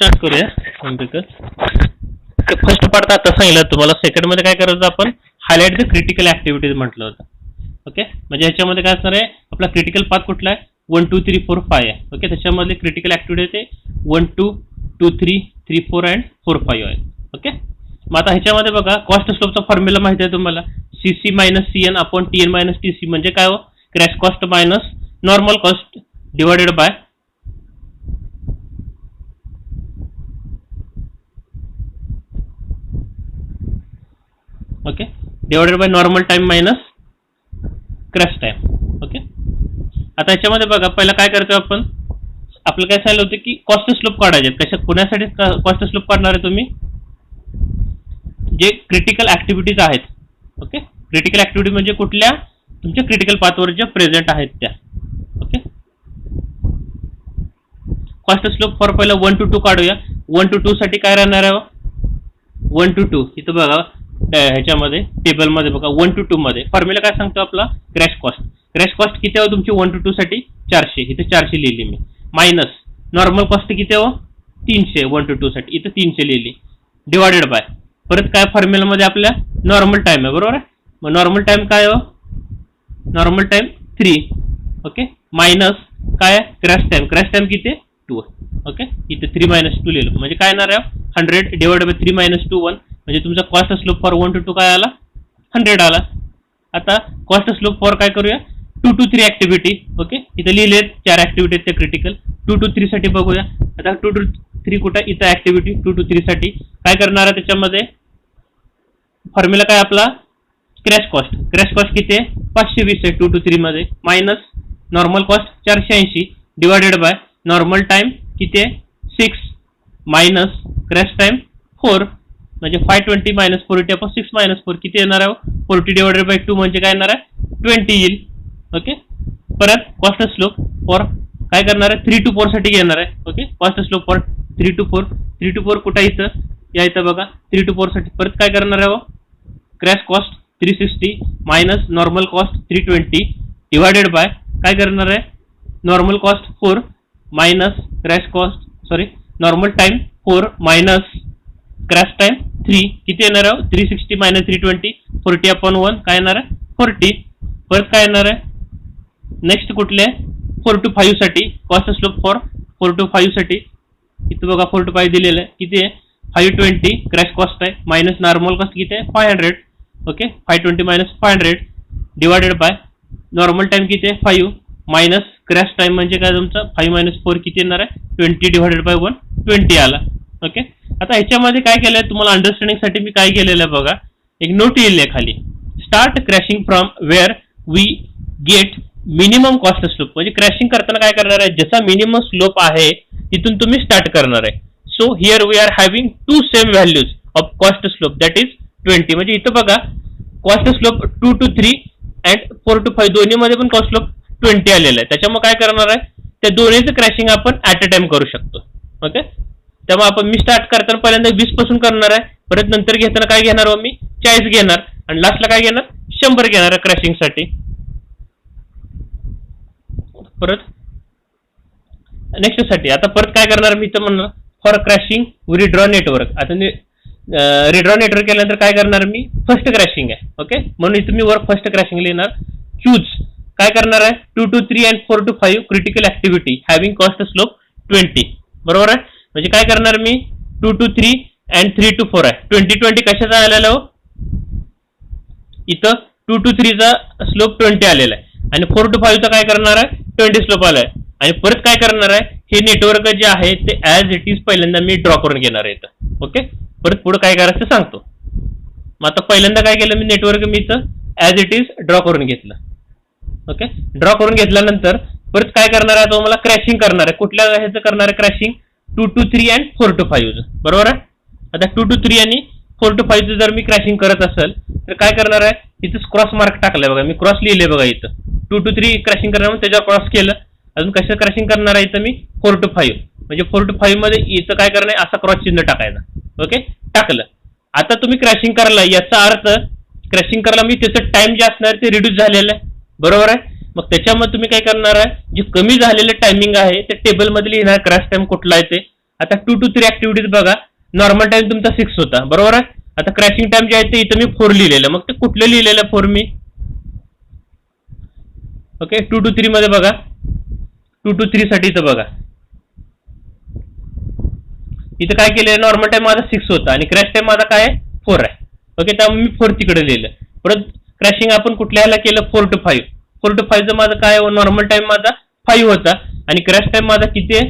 Start करूया. First part आता सांगितलं तुम्हाला. सेकंड मध्ये काय करायचं आपण, हायलाइट द क्रिटिकल ऍक्टिव्हिटीज म्हटलं होतं. ओके, म्हणजे ह्याच्यामध्ये काय असणार आहे, आपला क्रिटिकल पाथ कुठला आहे, 1 2 3 4 5 आहे. ओके, त्याच्यामध्ये क्रिटिकल ऍक्टिव्हिटी आहे 1 2 2 3 3 4 अँड 4 5 आहे. ओके, मग आता ह्याच्यामध्ये बघा कॉस्ट स्लोपचा फॉर्म्युला माहिती आहे तुम्हाला, CC minus CN upon TN minus TC. म्हणजे काय हो, crash cost minus normal cost divided by okay divided by normal time minus crash time. Okay, आता याच्यामध्ये बघा पहिला काय करतो आपण, आपलं काय सांगितलं होतं की कॉस्ट स्लोप काढायचे. कशा कोणासाठी कॉस्ट स्लोप काढणार आहे तुम्ही, जे क्रिटिकल ऍक्टिव्हिटीज आहेत. ओके, क्रिटिकल ऍक्टिव्हिटी म्हणजे कुठल्या, तुमच्या क्रिटिकल पाथवर ज्या प्रेझेंट आहेत त्या. ओके, कॉस्ट स्लोप फॉर पहिला 1 to 2 काढूया. 1 to 2 साठी काय राहणार आहे, 1 to 2 इथं बघा ह्याच्यामध्ये टेबल मध्ये बघा 1 to 2 मध्ये फॉर्म्युला काय सांगतो आपला, क्रॅश कॉस्ट. क्रॅश कॉस्ट किती आहे तुमची 1 to 2 साठी 400, इथे 400 लिहिली मी, मायनस नॉर्मल कॉस्ट किती आहे 300 1 to 2 साठी, इथे 300 लिहिली, डिवायडेड बाय परत काय फॉर्म्युला मध्ये आपल्या नॉर्मल टाइम आहे, बरोबर आहे. मग नॉर्मल टाइम काय हो, नॉर्मल टाइम 3. ओके, मायनस काय क्रॅश टाइम, क्रॅश टाइम किती 2. ओके, इथे 3 minus 2 लिहिलं, म्हणजे काय येणार आहे 100 डिवाइडेड बाय 3 minus 2 1, म्हणजे तुमचा कॉस्ट स्लोप फॉर 1 to 2 काय आला 100 आला. आता कॉस्ट स्लोप फॉर काय करूया 2 to 3 ऍक्टिव्हिटी. ओके, इथे लिहिले 4 ऍक्टिव्हिटी आहेत ते क्रिटिकल. 2 to 3 साठी बघूया. आता 2 to 3 कुठे, इथं ऍक्टिव्हिटी 2 to 3 साठी काय करणार आहे, त्याच्यामध्ये फॉर्म्युला काय आपला, क्रॅश कॉस्ट. क्रॅश कॉस्ट किती आहे 520 आहे 2 to 3 मध्ये, minus normal cost 480 divided by normal time किती आहे 6 मायनस क्रॅश टाइम 4, म्हणजे 520 मायनस 40 आपण 6 minus 4 किती येणार आहे 40 डिवायडेड बाय 2 म्हणजे काय येणार आहे 20 येईल. ओके, परत कॉस्ट स्लोप फॉर काय करणार आहे 3 to 4 साठी घेणार आहे. Okay, cost slope for 3 to 4. 3 to 4 कुठे इथं, या इथं बघा 3 to 4 साठी परत काय करणार आहे, crash cost 360 minus normal cost 320 divided by काय करणार आहे normal cost 4 minus crash cost normal time 4 minus crash time 3 किती येणार आहे 360 मायनस 320 40 अपॉन 1 काय येणार आहे 40. परत काय येणार आहे नेक्स्ट कुठले 4 to 5 साठी कॉस्ट स्लोप फॉर 4 to 5 साठी इथं बघा 4 to 5 दिलेलं आहे, किती आहे 520 क्रॅश कॉस्ट आहे मायनस नॉर्मल कॉस्ट किती आहे 500. Okay, 520 minus 500 divided by normal time किती आहे 5 मायनस क्रॅश टाइम म्हणजे काय तुमचा 5 minus 4 किती येणार आहे 20 डिवायडेड बाय 1 20 आला. ओके, आता ह्याच्यामध्ये काय केलंय तुम्हाला अंडरस्टँडिंग साठी मी काय केलेलं आहे बघा, एक नोट लिहिली आहे खाली, start crashing from where we get minimum cost slope. म्हणजे क्रॅशिंग करताना काय करणार आहे, जसा मिनिमम स्लोप आहे तिथून तुम्ही स्टार्ट करणार आहे. So here we are having 2 same values of cost slope that is 20. म्हणजे इथं बघा cost slope 2 to 3 and 4 to 5 दोन्ही मध्ये पण कॉस्ट स्लोप 20 आलेलं आहे. त्याच्यामुळे काय करणार आहे, त्या दोन्हीचं क्रॅशिंग आपण ऍट अ टाइम करू शकतो. ओके, त्यामुळे आपण मी स्टार्ट करताना पहिल्यांदा 20 पासून करणार आहे, परत नंतर घेताना काय घेणार मी 40 घेणार, आणि लास्टला काय घेणार 100 घेणार क्रॅशिंग साठी. परत नेक्स्ट साठी आता परत काय करणार मी तर म्हणणार फॉर क्रॅशिंग रिड्रॉ नेटवर्क. आता रिड्रॉ नेटवर्क केल्यानंतर काय करणार मी फर्स्ट क्रॅशिंग आहे. ओके, म्हणून इथं मी वर फर्स्ट क्रॅशिंग लिहिणार. चूज काय करणार आहे 2 to 3 and 4 to 5 critical activity having cost slope 20. बरोबर आहे, म्हणजे काय करणार मी 2 to 3 अँड 3 to 4 आहे 20 कशाचा आलेला हो, इथं 2 to 3 चा स्लोप 20 आलेला आहे, आणि 4 to 5 चा काय करणार आहे 20 स्लोप आलाय. आणि परत काय करणार आहे, हे नेटवर्क जे आहे ते ऍज इट इज पहिल्यांदा मी ड्रॉ करून घेणार आहे इथं. ओके, परत पुढे काय करायचं सांगतो. मग आता पहिल्यांदा काय केलं मी नेटवर्क मी इथं ऍज इट इज ड्रॉ करून घेतलं. ओके, ड्रॉ करून घेतल्यानंतर परत काय करणार आहे, तो मला क्रॅशिंग करणार आहे. कुठल्या ह्याचं करणार आहे क्रॅशिंग 2 to 3 अँड 4 to 5. बरोबर आहे, आता 2 to 3 आणि 4 to 5 जर मी क्रॅशिंग करत असेल तर काय करणार आहे, इथं क्रॉस मार्क टाकलाय बघा, मी क्रॉस लिहिले बघा इथं 2 to 3 क्रॅशिंग करणार त्याच्यावर क्रॉस केलं. अजून कसं क्रॅशिंग करणार आहे इथं मी 4 to 5, म्हणजे 4 to 5 मध्ये इथं काय करणार आहे असा क्रॉस चिन्ह टाकायचा. ओके, टाकलं. आता तुम्ही क्रॅशिंग करायला, याचा अर्थ क्रॅशिंग करायला मी त्याचं टाइम जे असणार ते रिड्यूस झालेलं आहे. बरोबर आहे, मग त्याच्यामध्ये तुम्ही काय करणार आहे, जे कमी झालेलं टायमिंग आहे ते टेबल मध्ये लिहिणार क्रॅश टाइम कुठला आहे ते, आता 2 to 3 ऍक्टिव्हिटीज बघा, नॉर्मल टाइम तुमचा 6 होता, बरोबर आहे. आता क्रॅशिंग टाइम जे आहे ते इथं मी 4 लिहिलेलं, मग ते कुठलं लिहिलेलं 4 मी? ओके, 2 to 3 मध्ये बघा, 2 to 3 साठी इथं बघा, इथं काय केलं, नॉर्मल टाइम माझा 6 होता आणि क्रॅश टाइम माझा काय 4 आहे. ओके, त्यामुळे मी 4 तिकडे लिहिलं. परत क्रॅशिंग आपण कुठल्या ह्याला केलं, 4 to 5. 4 to 5 माझं काय, नॉर्मल टाइम माझा 5 होता आणि क्रॅश टाइम माझा किती आहे,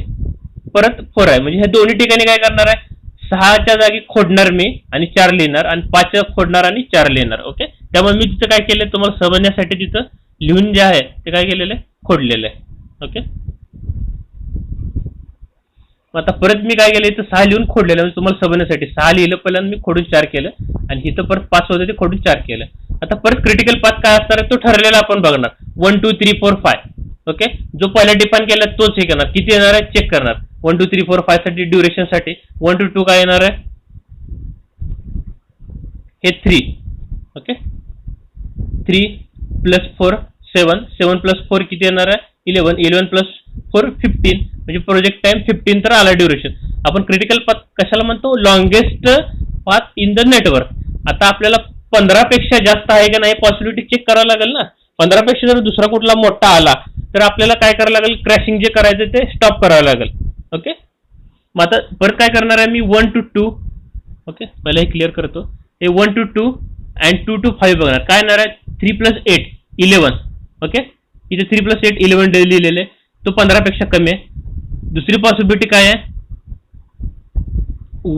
परत 4 आहे. म्हणजे ह्या दोन्ही ठिकाणी काय करणार आहे, 6च्या जागी खोडणार मी आणि 4 लिहिणार आणि 5 खोडणार आणि 4 लिहिणार. ओके, त्यामुळे मी तिथं काय केलं, तुम्हाला समजण्यासाठी तिथं लिहून जे आहे ते काय केलेलं आहे, खोडलेलं आहे. ओके, आता परत मी काय केलं, इथं 6 लिहून खोडलेलं, म्हणजे तुम्हाला समजण्यासाठी 6 लिहिलं पहिल्यांदा मी, खोडून 4 केलं आणि इथं परत 5 होतं ते खोडून 4 केलं. आता परत क्रिटिकल पाथ काय असणार आहे तो ठरलेला आपण बघणार, 1 2 3 4 5. ओके, जो पहिला डिफाइन केला तोच हे करणार, किती येणार आहे चेक करणार. 1 2 3 4 5 साठी ड्युरेशन साठी 1 to 2 काय येणार आहे, हे 3. ओके, 3 + 4 7, 7 + 4 किती येणार आहे, 11, 11 + 4 15, म्हणजे प्रोजेक्ट टाइम 15 तर आला ड्युरेशन. आपण क्रिटिकल पाथ कशाला म्हणतो, longest path in the network. आता आपल्याला 15 पेक्षा जास्त आहे का नाही पॉसिबिलिटी चेक करावं लागेल ना. 15 पेक्षा जर दुसरा कुठला मोठा आला तर आपल्याला काय करावं लागेल, क्रॅशिंग जे करायचं ते स्टॉप करावं लागेल. ओके, मग आता परत काय करणार आहे मी, 1 to 2. ओके, पहिला हे क्लिअर करतो, हे 1 to 2 and 2 to 5 बघणार. काय येणार आहे, 3 + 8 11. ओके, इथे 3 + 8 11 लिहिलेले, तो 15 पेक्षा कमी आहे. दुसरी पॉसिबिलिटी काय आहे,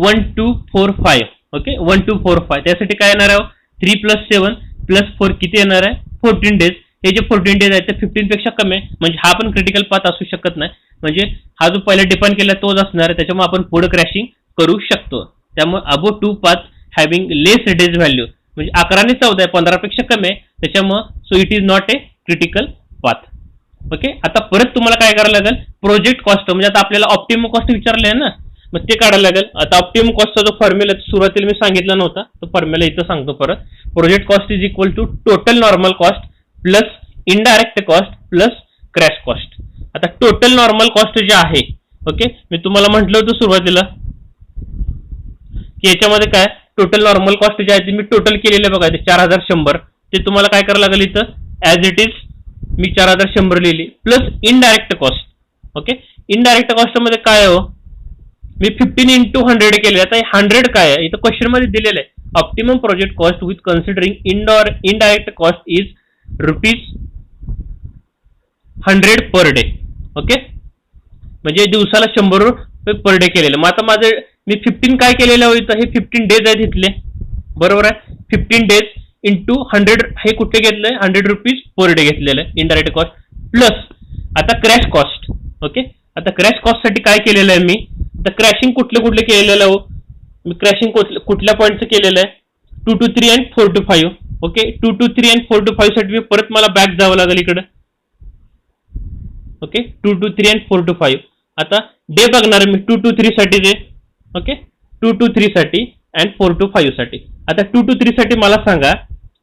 1 to 4 5. ओके, 1 to 4 5, त्यासाठी काय येणार आहे, 3 + 7 + 4 किती येणार आहे, 14 डेज. हे जे 14 डेज आहे ते 15 पेक्षा कमी आहे, म्हणजे हा पण क्रिटिकल पाथ असू शकत नाही. म्हणजे हा जो पहिला डिफाइन केला तोच असणार आहे, त्याच्यामुळे आपण पुढे क्रॅशिंग करू शकतो. त्यामुळे अबो 2 पाथ हॅव्हिंग लेस डेज व्हॅल्यू, म्हणजे 11 आणि 14 आहे, 15 पेक्षा कमी आहे, त्याच्यामुळे so it is not a critical path. Okay, आता परत तुम्हाला काय करायला लागेल, प्रोजेक्ट कॉस्ट, म्हणजे आता आपल्याला ऑप्टिमम कॉस्ट विचारले आहे ना, मग ते काढायला लागेल. आता ऑप्टिमम कॉस्टचा जो फॉर्म्युला सुरुवातीला मी सांगितला नव्हता, तो फॉर्म्युला इथं सांगतो परत. Project cost is equal to total normal cost plus indirect cost plus crash cost. आता टोटल नॉर्मल कॉस्ट जे आहे, ओके, मी तुम्हाला म्हटलं होतं सुरुवातीला की याच्यामध्ये काय टोटल नॉर्मल कॉस्ट जे आहे ते मी टोटल केलेलं बघा, ते 4100. ते तुम्हाला काय करावं लागेल, इथं ऍज इट इज मी 4100 लिहिली plus indirect cost. Okay, indirect cost मध्ये काय हो, मी 15 × 100 केले. आता 100 काय आहे, इथं क्वेश्चन मध्ये दिलेलं आहे, optimum project cost with considering indirect cost is ₹100 per day. Okay, म्हणजे दिवसाला 100 रुपये पर डे केलेलं. मग आता माझं मी 15 काय केलेलं हो, इथं हे 15 डेज आहेत इथले, बरोबर आहे. 15 डेज इंटू 100 हे कुठे घेतलंय, ₹100 पर डे घेतलेलं आहे इनडायरेक्ट कॉस्ट प्लस आता क्रॅश कॉस्ट. ओके, आता क्रॅश कॉस्ट साठी काय केलेलं आहे मी, तर क्रॅशिंग कुठले केलेलं हो, मी क्रॅशिंग कुठल्या पॉईंटचं केलेलं आहे, 2 to 3 and 4 to 5. Okay, 2 to 3 and 4 to 5 साठी परत मला बॅक जावं लागेल इकडे. Okay, 2 to 3 and 4 to 5. आता डे बघणार मी 2 to 3 साठी डे. ओके, 2 to 3 साठी and 4 to 5 साठी. आता 2 to 3 साठी मला सांगा,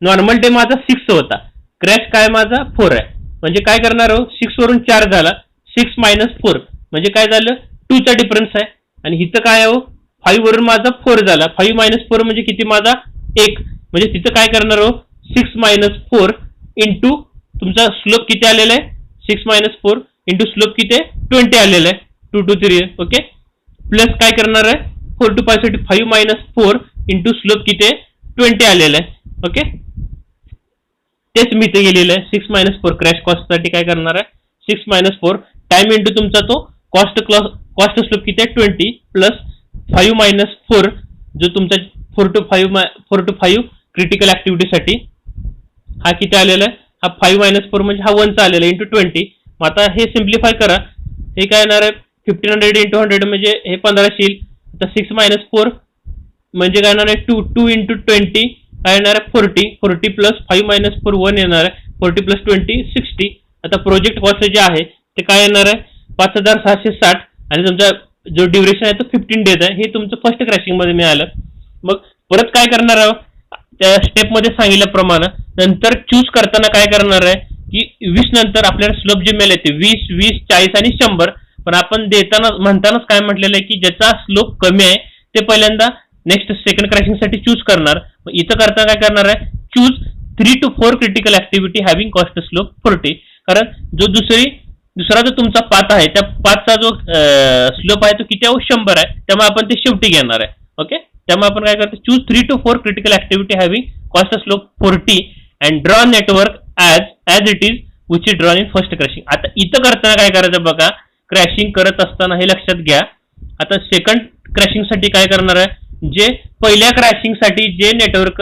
नॉर्मल डे माझा 6 होता, क्रॅश काय माझा 4 आहे, म्हणजे काय करणार हो, 6 वरून 4 झाला, 6 - 4 म्हणजे काय झालं, 2 चा डिफरन्स आहे. आणि इथं काय हो, 5 वरून माझा 4 झाला, 5 - 4 म्हणजे किती माझा 1, म्हणजे तिथं काय करणार हो, 6 - 4 इंटू तुमचा स्लोप किती आलेला आहे, 6 - 4 इंटू स्लोप किती आहे 20 आलेला आहे, 2 to 3. ओके, प्लस काय करणार आहे 4 to 5 साठी 5 - 4 इंटू स्लोप किती आहे 20 आलेला आहे. ओके, तेच मी इथे गेलेलं आहे. 6 - 4 क्रॅश कॉस्ट साठी काय करणार आहे, 6 - 4 टाइम इंटू तुमचा तो कॉस्ट स्लोप किती आहे 20 प्लस 5 - 4 जो तुमचा 4 to 5 क्रिटिकल ऍक्टिव्हिटी साठी हा किती आलेला आहे, हा 5 - 4 म्हणजे हा 1 चा आलेला आहे इंटू 20. मग आता हे सिम्प्लिफाय करा, हे काय येणार आहे 1500 × 100 म्हणजे हे 1500 येईल. आता 6 - 4 म्हणजे काय येणार आहे 2 × 20 काय येणार आहे 40 प्लस 5 - 4 1 येणार आहे, 40 + 20 60. आता प्रोजेक्ट कॉस्ट जे आहे ते काय येणार आहे 5660 आणि तुमचा जो ड्युरेशन आहे तो 15 डेज आहे. हे तुमचं फर्स्ट क्रॅशिंग मध्ये मिळालं. मग परत काय करणार आहोत, त्या स्टेप मध्ये सांगितल्याप्रमाणे नंतर चूज करताना काय करणार आहे की 20 नंतर आपल्याला स्लोप जे मिळेल ते 20 20 40 आणि 100. पण आपण देताना म्हणतानाच काय म्हटलेलं आहे की ज्याचा स्लोप कमी आहे ते पहिल्यांदा नेक्स्ट सेकंड क्रॅशिंग साठी चूज करणार. इथं करताना काय करणार आहे, choose 3 to 4 critical activity having cost slope 40. कारण जो दुसरा जो तुमचा पाथ आहे त्या पाथचा जो स्लोप आहे तो किती आहे, 100 आहे. त्यामुळे आपण ते शेवटी घेणार आहे. ओके, त्यामुळे आपण काय करतो, choose 3 to 4 critical activity having cost slope 40 and draw network as it is which is drawn in first crashing. आता इथं करताना काय करायचं बघा, क्रॅशिंग करत असताना हे लक्षात घ्या. आता सेकंड क्रॅशिंग साठी काय करणार आहे, जे पहिल्या क्रॅशिंग साठी जे नेटवर्क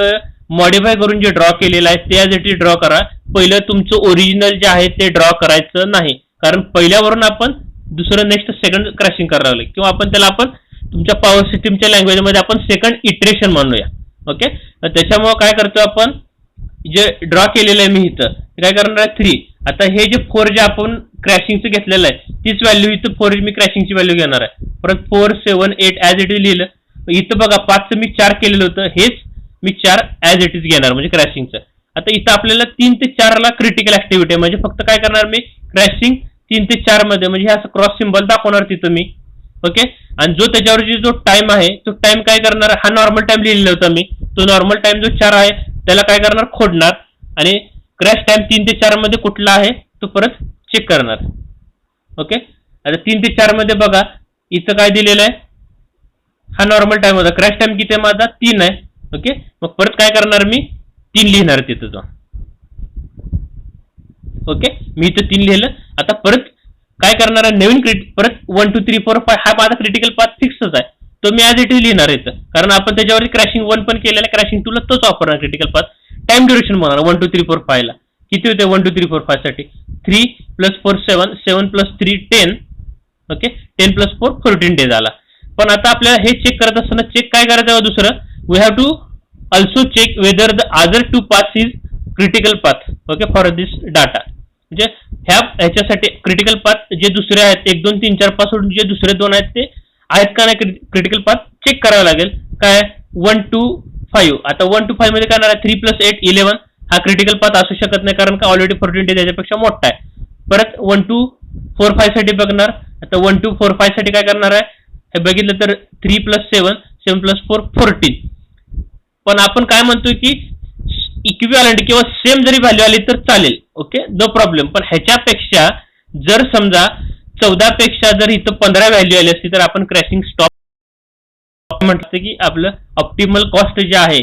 मॉडिफाय करून जे ड्रॉ केलेलं आहे ते ॲज इट इज ड्रॉ करा. पहिलं तुमचं ओरिजिनल जे आहे ते ड्रॉ करायचं नाही, कारण पहिल्यावरून आपण दुसरं नेक्स्ट सेकंड क्रॅशिंग करायला लागले, किंवा आपण तुमच्या पॉवर सिस्टीमच्या लँग्वेजमध्ये आपण सेकंड इटरेशन म्हणूया. ओके, तर त्याच्यामुळे काय करतो आपण, जे ड्रॉ केलेलं आहे मी इथं काय करणार आहे 3. आता हे जे 4 जे आपण क्रॅशिंगचं घेतलेलं आहे तीच व्हॅल्यू इथं 4 मी क्रॅशिंगची व्हॅल्यू घेणार आहे. परत 4, 7, 8 ॲज इट इज लिहिलं. इथं बघा 5चं मी 4 केलेलं होतं, हेच मी 4 ॲज इट इज घेणार म्हणजे क्रॅशिंगचं. आता इथं आपल्याला 3 ते 4 ला क्रिटिकल ऍक्टिव्हिटी आहे, म्हणजे फक्त काय करणार मी क्रॅशिंग 3 ते 4 मध्ये म्हणजे हे असं क्रॉस सिम्बॉल दाखवणार तिथं मी. ओके, आणि जो त्याच्यावरची जो टाइम आहे तो टाइम काय करणार, हा नॉर्मल टाइम लिहिलेला होता मी, तो नॉर्मल टाइम जो 4 आहे त्याला काय करणार, खोडणार आणि क्रॅश टाइम 3 ते 4 मध्ये कुठला आहे तो परत चेक करणार. ओके, आता 3 ते 4 मध्ये बघा इथं काय दिलेलं आहे, हा नॉर्मल टाइम होता, क्रॅश टाइम किती आहे माझा 3 आहे. ओके, मग परत काय करणार मी 3 लिहिणार तिथं तो. ओके, मी इथं 3 लिहिलं. आता परत काय करणार आहे, नवीन परत 1 2 3 4 5 हा माझा क्रिटिकल पाथ फिक्सच आहे, तो मी ॲज इट इज लिहिणार येतं, कारण आपण त्याच्यावर क्रॅशिंग 1 पण केलेलं आहे, क्रॅशिंग 2 ला तोच वापरणार क्रिटिकल पाथ. टाइम ड्युरेशन म्हणणार 1 2 3 4 5 ला किती होते, 1 2 3 4 5 साठी 3 + 4 7, 7 + 3 10. ओके, 10 + 4 14 डेज आला. पण आता आपल्याला हे चेक करत असताना चेक काय करायचं दुसरं, we have to also check whether the other 2 paths is critical path. Okay, for this data, म्हणजे ह्याच्यासाठी क्रिटिकल पाथ जे दुसरे आहेत 1 2 3 4 5 सोडून जे दुसरे 2 आहेत ते आहेत का नाही क्रिटिकल पाथ चेक करावं लागेल. काय 1 2 5, आता 1 2 5 मध्ये काय होणार, 3 + 8 11 हा क्रिटिकल पाथ असू शकत नाही, कारण का ऑलरेडी 14 डेज याच्यापेक्षा मोठा आहे. परत 1 2 4 5 साठी बघणार. आता 1 2 4 5 साठी काय करणार आहे, हे बघितलं तर 3 + 7, 7 + 4 14. पण आपण काय म्हणतोय की इक्विव्हॅलंट किंवा सेम जरी व्हॅल्यू आली तर चालेल. Okay, no problem. पण ह्याच्यापेक्षा जर समजा 14 पेक्षा जर इथं 15 व्हॅल्यू आली असती तर आपण क्रॅशिंग स्टॉप म्हटलं की आपलं ऑप्टिमल कॉस्ट जे आहे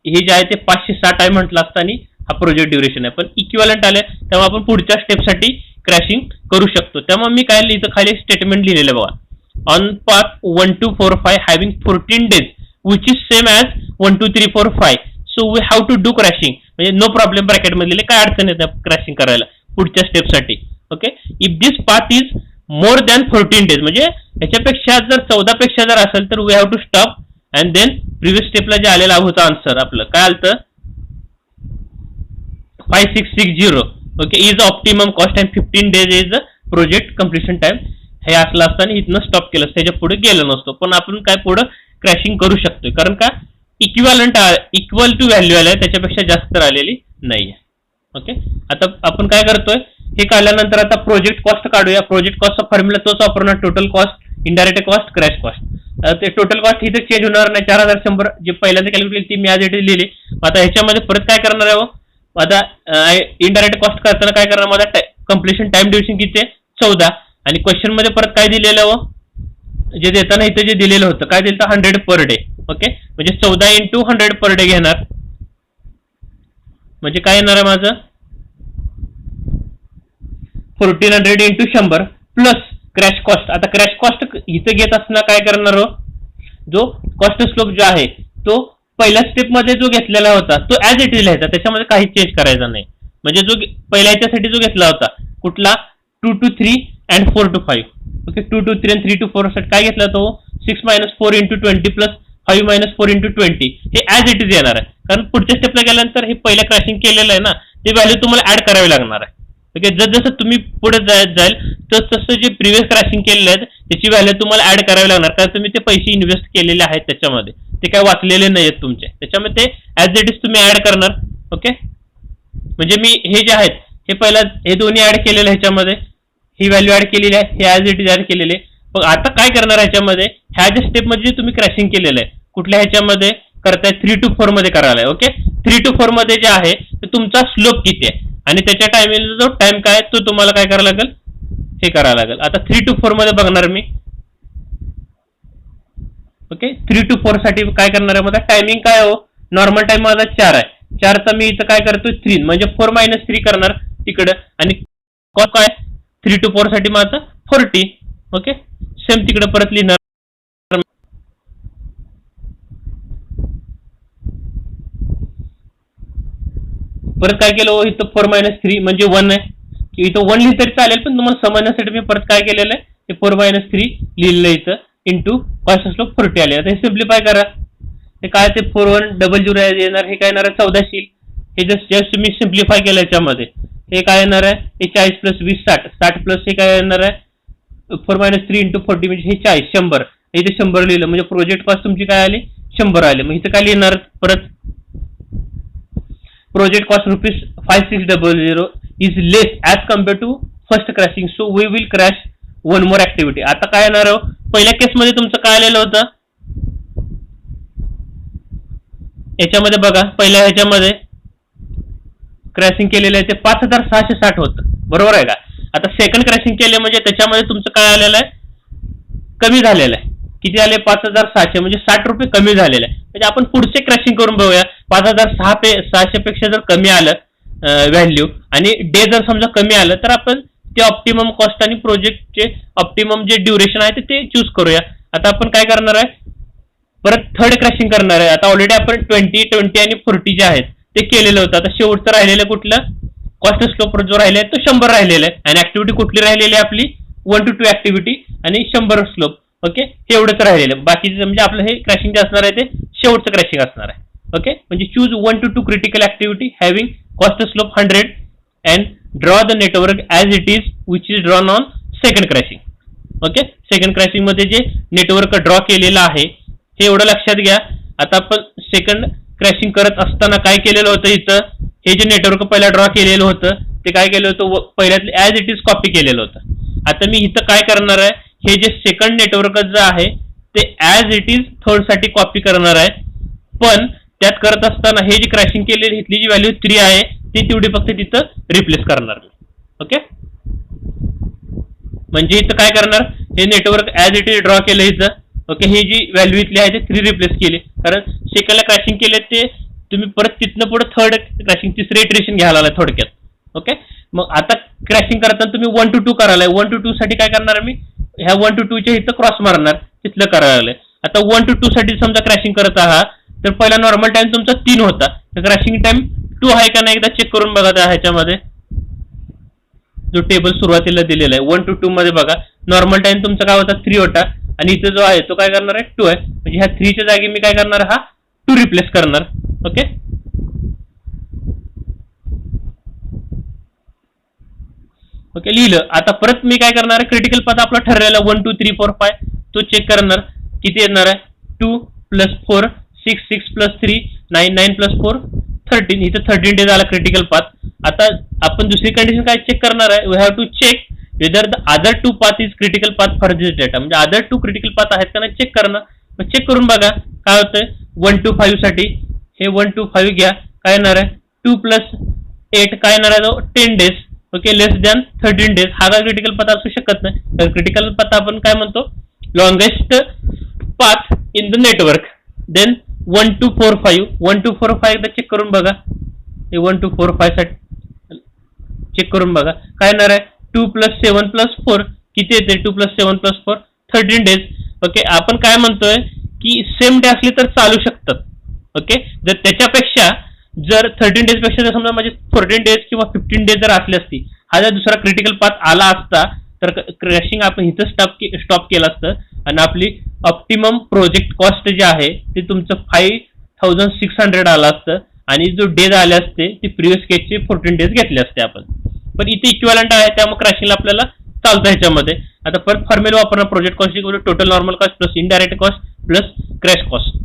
हे जे आहे ते 560 आहे म्हटलं असतं आणि हा प्रोजेक्ट ड्युरेशन आहे. पण इक्विव्हॅलंट आले तेव्हा आपण पुढच्या स्टेपसाठी क्रॅशिंग करू शकतो. त्यामुळे मी काय इथं खाली स्टेटमेंट लिहिलेलं बघा, on path 1 2 4 5 having 14 days which is same as 1 2 3 4 5, so we have to do crashing, म्हणजे नो प्रॉब्लेम ब्रॅकेट मध्ये काय अडचण येत नाही क्रॅशिंग करायला पुढच्या स्टेपसाठी. Okay, if this path is more than 14 days, म्हणजे याच्यापेक्षा जर 14 पेक्षा जर असेल तर we have to stop and then previous स्टेपला जे आलेला होता आन्सर आपलं काय आलं 5660. Okay, is optimum cost and 15 days is project completion time. हे असलं असताना इथनं स्टॉप केलं, त्याच्या पुढे गेलं नसतो. पण आपण काय पुढे क्रॅशिंग करू शकतोय, कारण का इक्विव्हॅलंट इक्वल टू व्हॅल्यू आलाय, त्याच्यापेक्षा जास्त आलेली नाहीये. ओके, आता आपण काय करतोय, हे काढल्यानंतर आता प्रोजेक्ट कॉस्ट काढूया. प्रोजेक्ट कॉस्टचा फॉर्म्युला तोच वापरणार, total cost, indirect cost, crash cost. ते टोटल कॉस्ट इथे चेंज होणार नाही, 4100 जे पहिल्यांदा कॅल्क्युलेट केली ती मी आज इथे लिहिली. आता ह्याच्यामध्ये परत काय करणार आहे, आता इनडायरेक्ट कॉस्ट करताना काय करणार, माझा कम्प्लिशन टाइम ड्युरेशन किती आहे 14, आणि क्वेश्चन मध्ये परत काय दिलेलं जे देताना इथे जे दिलेलं होतं काय दिलं 100 पर डे. ओके, म्हणजे 14 × 100 पर डे घेणार, म्हणजे काय येणार आहे माझं 1400 × 100 प्लस क्रॅश कॉस्ट. आता क्रॅश कॉस्ट इथे घेत असताना काय करणार, जो कॉस्ट स्लोप जो आहे तो पहिल्या स्टेप मध्ये जो घेतलेला होता तो ऍज इट इज लिहायचा, त्याच्यामध्ये काही चेंज करायचा नाही. म्हणजे जो पहिल्या ह्याच्यासाठी जो घेतला होता कुठला 2 to 3 and 4 to 5. Okay, 2 to 3 and 3 to 4 साठी काय घेतला तो 6 - 4 × 20 प्लस 5 - 4 × 20, हे ऍज इट इज येणार आहे. कारण पुढच्या स्टेपला गेल्यानंतर हे पहिल्या क्रॅशिंग केलेलं आहे ना, ते व्हॅल्यू तुम्हाला ऍड करावी लागणार आहे. ओके, जसं तुम्ही पुढे जाईल तसं जे प्रिव्हियस क्रॅशिंग केलेले आहेत त्याची व्हॅल्यू तुम्हाला ऍड करावी लागणार, कारण तुम्ही ते पैसे इन्व्हेस्ट केलेले आहेत त्याच्यामध्ये, ते काय वाचलेले नाही आहेत तुमचे, त्याच्यामध्ये ते ऍज इट इज तुम्ही ऍड करणार. ओके, म्हणजे मी हे जे आहेत हे पहिला हे दोन्ही ऍड केलेले ह्याच्यामध्ये, ही व्हॅल्यू ऍड केलेली आहे, हे ऍज इट इज ऍड केलेले. पण आता काय करणार ह्याच्यामध्ये, ह्या ज्या स्टेप मध्ये तुम्ही क्रॅशिंग केलेलं आहे कुठल्या ह्याच्यामध्ये करताय 3 to 4 मध्ये करायला आहे. ओके, 3 to 4 मध्ये जे आहे तर तुमचा स्लोप किती आहे आणि त्याच्या टायमिंगला जो टाइम काय तो तुम्हाला काय करायला लागेल, हे करायला लागेल. आता 3 to 4 मध्ये बघणार मी. ओके, 3 to 4 साठी काय करणार आहे, माझा टायमिंग काय हो, नॉर्मल टाइम माझा 4 आहे. 4चा मी इथं काय करतोय 3 म्हणजे 4 - 3 करणार तिकडं आणि कॉस्ट काय 3 to 4 साठी माझं 40. ओके, सेम तिकडे परत लिहिणार. परत काय केलं, इथं 4 - 3 म्हणजे 1 आहे. इथं 1 लिहिलं तरी चालेल, पण तुम्हाला समजण्यासाठी मी परत काय केलेलं आहे, ते 4 - 3 लिहिलेलं इथं इंटू कॉस्ट स्लोप 40 आले. आता हे सिम्प्लिफाय करा. हे काय ते 4100 येणार, हे काय येणार आहे 1400 येईल. हे जस्ट मी सिम्प्लिफाय केलं याच्यामध्ये. हे काय येणार आहे, हे 40 + 20 60, 60 प्लस हे काय येणार आहे 4 - 3 इंटू 40 म्हणजे हे 40 100. इथे 100 लिहिलं म्हणजे प्रोजेक्ट कॉस्ट तुमची काय आली 100 आले. मग इथं काय लिहिणार परत, project cost ₹5600 is less as compare to first crashing, so we will crash one more activity. आता काय येणार हो, पहिल्या केसमध्ये तुमचं काय आलेलं होतं, याच्यामध्ये बघा पहिल्या ह्याच्यामध्ये क्रॅशिंग केलेलं आहे ते 5660 होतं, बरोबर आहे का. आता सेकंड क्रॅशिंग केले म्हणजे त्याच्यामध्ये तुमचं काय आलेलं आहे, कमी झालेलं आहे. किती आले 5600 म्हणजे ₹60 कमी झालेलं आहे. म्हणजे आपण पुढचे क्रॅशिंग करून बघूया. 5600 पेक्षा जर कमी आलं व्हॅल्यू आणि डे जर समजा कमी आलं तर आपण ते ऑप्टिमम कॉस्ट आणि प्रोजेक्टचे ऑप्टिमम जे ड्युरेशन आहे ते चूज करूया. आता आपण काय करणार आहे, परत थर्ड क्रॅशिंग करणार आहे. आता ऑलरेडी आपण 20 आणि 40 जे आहेत ते केलेलं होतं. आता शेवटचं राहिलेलं कुठलं, कॉस्ट स्लोप जो राहिला आहे तो 100 राहिलेला आहे आणि ऍक्टिव्हिटी कुठली राहिलेली आहे आपली 1 to 2 ऍक्टिव्हिटी आणि 100 स्लोप. ओके, हे एवढंच राहिलेलं. बाकीचं म्हणजे आपलं हे क्रॅशिंग जे असणार आहे ते शेवटचं क्रॅशिंग असणार आहे. ओके, म्हणजे choose 1 to 2 critical activity having cost slope 100 and draw the network as it is which is drawn on second crashing. Okay, second crashing मध्ये जे नेटवर्क ड्रॉ केलेलं आहे हे एवढं लक्षात घ्या. आता आपण सेकंड क्रॅशिंग करत असताना काय केलेलं होतं, इथं हे जे नेटवर्क पहिला ड्रॉ केलेलं होतं ते काय केलं होतं, पहिल्यातलं ॲज इट इज कॉपी केलेलं होतं. आता मी इथं काय करणार आहे, हे जे सेकंड नेटवर्क जे आहे ते ॲज इट इज थर्ड साठी कॉपी करणार आहे. पण त्यात करत असताना हे जे क्रॅशिंग केलेली इथली जी व्हॅल्यू 3 आहे ती तेवढी फक्त तिथं रिप्लेस करणार. ओके, म्हणजे इथं काय करणार, हे network as it is draw केलं इथं. ओके, ही जी व्हॅल्यू इथली आहे ते 3 रिप्लेस केली, कारण सेकंडला क्रॅशिंग केले ते तुम्ही परत तिथनं पुढे थर्ड क्रॅशिंग तिसरं इटरेशन घ्यायला आलाय थोडक्यात. ओके, मग आता क्रॅशिंग करताना तुम्ही 1 to 2 करायला, 1 to 2 साठी काय करणार मी, ह्या 1 to 2 च्या इथं क्रॉस मारणार, तिथलं करायला. आता 1 to 2 साठी समजा क्रॅशिंग करत आहात तर पहिला नॉर्मल टाइम तुमचा 3 होता, तर क्रॅशिंग टाइम 2 आहे का नाही एकदा चेक करून बघा. त्या ह्याच्यामध्ये जो टेबल सुरुवातीला दिलेला आहे 1 to 2 मध्ये बघा, नॉर्मल टाइम तुमचा काय होता 3 होता आणि इथं जो आहे तो काय करणार आहे 2 आहे. म्हणजे ह्या 3 च्या जागी मी काय करणार, हा 2 रिप्लेस करणार. ओके, ओके लिहिलं. आता परत मी काय करणार, क्रिटिकल पाथ आपला ठरलेला 1 2 3 4 5 तो चेक करणार, किती येणार आहे 2 + 4 6 6 + 3 9 9 + 4 13. इथं 13 डेज आला क्रिटिकल पाथ. आता आपण दुसरी कंडिशन काय चेक करणार आहे, we have to check whether the other 2 path is critical path for this data. म्हणजे अदर 2 क्रिटिकल पाथ आहेत का नाही चेक करणं. मग चेक करून बघा काय होतंय. 1 to 5 साठी हे 1 to 5 घ्या, काय येणार आहे 2 + 8 काय येणार आहे 10 डेज. ओके, लेस दॅन 13 डेज. हा काय क्रिटिकल पाथ असू शकत नाही, तर क्रिटिकल पाथ आपण काय म्हणतो, longest path in the network. Then 1 to 4 5 1 to 4 5 एकदा चेक करून बघा. हे 1 to 4 5 साठी चेक करून बघा काय येणार आहे 2 + 7 + 4 किती येते 2 + 7 + 4 13 डेज. ओके, आपण काय म्हणतोय की सेम डे असले तर चालू शकतात. ओके, जर त्याच्यापेक्षा जर 13 डेज पेक्षा जर समजा म्हणजे 14 डेज किंवा 15 डेज जर असली असती, हा जर दुसरा क्रिटिकल पाथ आला असता तर क्रॅशिंग आपण इथं स्टॉप केलं असतं आणि आपली ऑप्टिमम प्रोजेक्ट कॉस्ट जे आहे ते तुमचं 5600 आलं असतं आणि जो डेज आले असते ते प्रिव्हियस केसचे 14 डेज घेतले असते आपण. पण इथे इक्विव्हॅलंट आहे त्यामुळे क्रॅशिंगला आपल्याला चालतं ह्याच्यामध्ये. आता परत फॉर्म्युला वापरणार, project cost total normal cost plus indirect cost plus crash cost.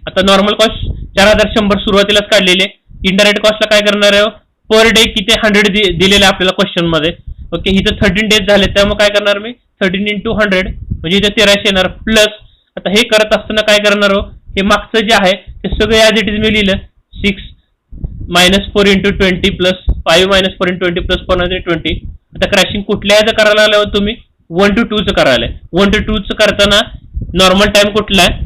आता नॉर्मल कॉस्ट 4100 सुरुवातीलाच काढलेले. इनडायरेक्ट कॉस्टला काय करणार आहे, पर डे किती 100 दिलेलं आहे आपल्याला क्वेश्चन मध्ये. ओके, इथं 13 डेज झाले, त्यामुळे काय करणार मी 13 into 100 म्हणजे इथं 1300 येणार. प्लस आता हे करत असताना काय करणार हो, हे मागचं जे आहे ते सगळं ॲज इट इज मी लिहिलं. 6 - 4 into 20 प्लस 5 - 4 into 20 प्लस 420. आता क्रॅशिंग कुठल्या याचं करायला लागलं हो तुम्ही, 1 to 2 चं करायला. 1 to 2 चं करताना नॉर्मल टाइम कुठला आहे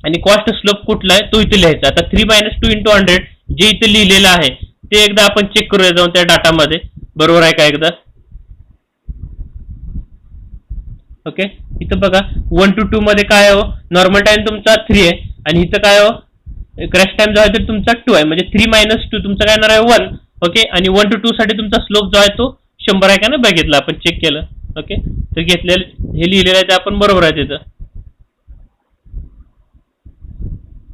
आणि कॉस्ट स्लोप कुठला आहे तो इथे लिहायचा. आता 3 - 2 into 100 जे इथे लिहिलेलं आहे ते एकदा आपण चेक करूया जाऊन त्या डाटामध्ये, बरोबर आहे का एकदा. ओके, इथं बघा 1 to 2 मध्ये काय हो, नॉर्मल टाइम तुमचा 3 आहे आणि इथं काय हो, क्रॅश टाइम जो आहे तो तुमचा 2 आहे. म्हणजे 3 - 2 तुमचा काय येणार आहे 1. ओके, आणि 1 to 2 साठी तुमचा स्लोप जो आहे तो 100 आहे का ना, बघितलं आपण चेक केलं. ओके, तर घेतलेलं हे लिहिलेलं आहे ते आपण बरोबर आहे तिथं.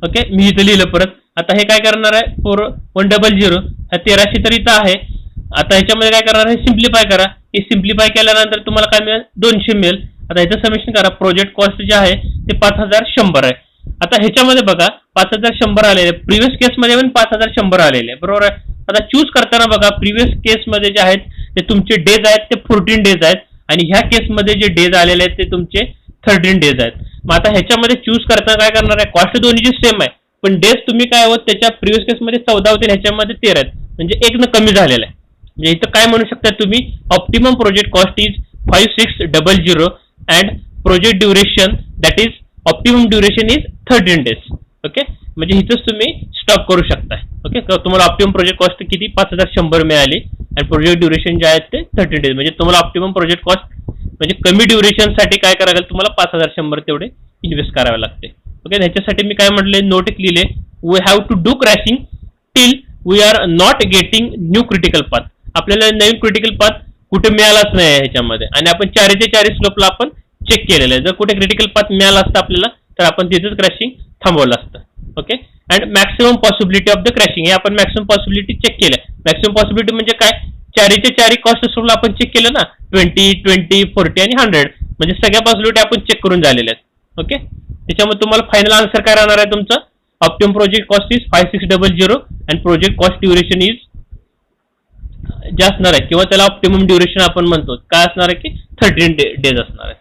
ओके, मी इथं लिहिलं परत. आता हे काय करणार आहे 4100 हा 1300 तर इथं आहे. आता ह्याच्यामध्ये काय करणार आहे, सिम्प्लिफाय करा. हे सिम्प्लिफाय केल्यानंतर तुम्हाला काय मिळेल 200 मिळेल. आता ह्याचं समेशन करा. प्रोजेक्ट कॉस्ट जे आहे ते 5100 आहे. आता ह्याच्यामध्ये बघा 5100 आलेले, प्रिव्हियस केसमध्ये पण 5100 आलेले, बरोबर आहे. आता चूज करताना बघा प्रिव्हियस केसमध्ये जे आहेत ते तुमचे डेज आहेत ते 14 डेज आहेत आणि ह्या केसमध्ये जे डेज आलेले आहेत ते तुमचे 13 डेज आहेत. मग आता ह्याच्यामध्ये चूज करताना काय करणार आहे, कॉस्ट दोन्हीची सेम आहे पण डेज तुम्ही काय होत त्याच्या प्रिव्हियस केसमध्ये 14 होते, ह्याच्यामध्ये 13 आहेत, म्हणजे एक न कमी झालेला आहे. म्हणजे इथं काय म्हणू शकता तुम्ही, optimum project cost is 5600 and project duration that is optimum duration is 13 days. Okay, म्हणजे इथंच तुम्ही स्टॉप करू शकता. ओके, तुम्हाला ऑप्टिमम प्रोजेक्ट कॉस्ट किती 5100 मिळाली आणि प्रोजेक्ट ड्युरेशन जे आहेत ते 13 डेज. म्हणजे तुम्हाला ऑप्टिमम प्रोजेक्ट कॉस्ट म्हणजे कमी ड्युरेशन साठी काय करावं लागेल, तुम्हाला 5100 तेवढे इन्व्हेस्ट करावे लागते. ओके, ह्याच्यासाठी मी काय म्हटले, नोट लिहिले, we have to do crashing till we are not getting new critical path. आपल्याला नवीन क्रिटिकल पाथ कुठे मिळालाच नाही ह्याच्यामध्ये आणि आपण 4 स्लोपला आपण चेक केलेलं आहे. जर कुठे क्रिटिकल पाथ मिळाला असता आपल्याला तर आपण तिथेच क्रॅशिंग थांबवलं असतं. Okay, and maximum possibility of the crashing, हे आपण मॅक्सिमम पॉसिबिलिटी चेक केलं. मॅक्सिमम पॉसिबिलिटी म्हणजे काय, 4 कॉस्ट स्लोपला आपण चेक केलं ना, 20, 20, 40 आणि 100, म्हणजे सगळ्या पॉसिबिलिटी आपण चेक करून झालेल्या आहेत. ओके, त्याच्यामुळे तुम्हाला फायनल आन्सर काय राहणार आहे तुमचं, optimum project cost is 5600 and project cost duration is जे असणार आहे किंवा त्याला ऑप्टिमम ड्युरेशन आपण म्हणतो काय असणार आहे की 13 डेज असणार आहे.